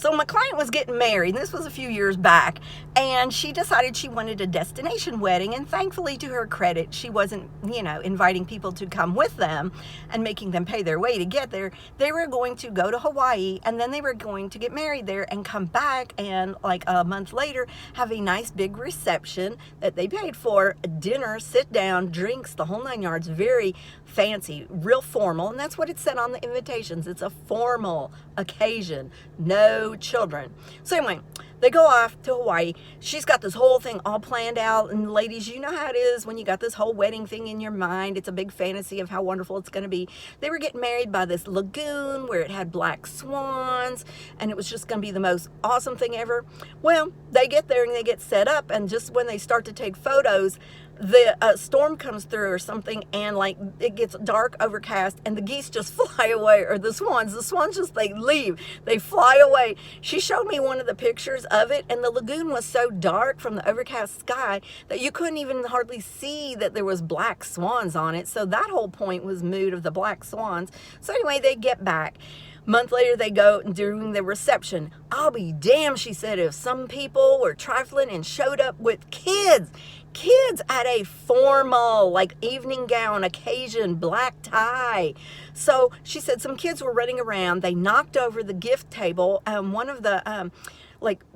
So my client was getting married, and this was a few years back, and she decided she wanted a destination wedding, and thankfully, to her credit, she wasn't, inviting people to come with them and making them pay their way to get there. They were going to go to Hawaii, and then they were going to get married there and come back, and like a month later, have a nice big reception that they paid for, a dinner, sit down, drinks, the whole 9 yards, very fancy, real formal, and that's what it said on the invitations. It's a formal occasion, no children. So anyway, they go off to Hawaii. She's got this whole thing all planned out, and ladies, you know how it is when you got this whole wedding thing in your mind. It's a big fantasy of how wonderful it's going to be. They were getting married by this lagoon where it had black swans, and it was just going to be the most awesome thing ever. Well, they get there and they get set up, and just when they start to take photos, the storm comes through or something, and like it gets dark, overcast, and the geese just fly away, or the swans just, they leave, they fly away. She showed me one of the pictures of it, and the lagoon was so dark from the overcast sky that you couldn't even hardly see that there was black swans on it. So that whole point was moot of the black swans. So anyway, they get back. Month later, they go during the reception. I'll be damned, she said, if some people were trifling and showed up with kids at a formal, like, evening gown occasion, black tie. So she said some kids were running around. They knocked over the gift table. One of the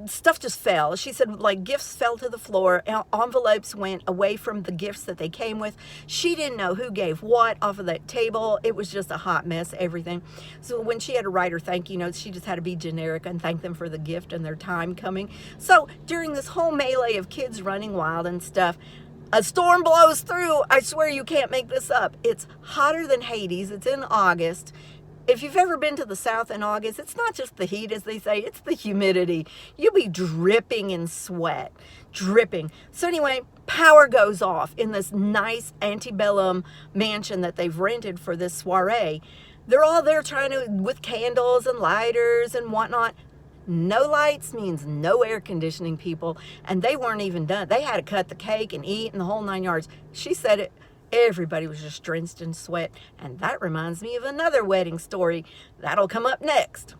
stuff just fell. She said, like, gifts fell to the floor. Envelopes went away from the gifts that they came with. She didn't know who gave what off of that table. It was just a hot mess, everything. So when she had to write her thank you notes, she just had to be generic and thank them for the gift and their time coming. So during this whole melee of kids running wild and stuff, a storm blows through. I swear you can't make this up. It's hotter than Hades. It's in August. If you've ever been to the South in August, it's not just the heat, as they say, it's the humidity. You'll be dripping in sweat, dripping. So anyway, power goes off in this nice antebellum mansion that they've rented for this soiree. They're all there with candles and lighters and whatnot. No lights means no air conditioning, people. And they weren't even done. They had to cut the cake and eat and the whole 9 yards. She said it. Everybody was just drenched in sweat. And that reminds me of another wedding story. That'll come up next.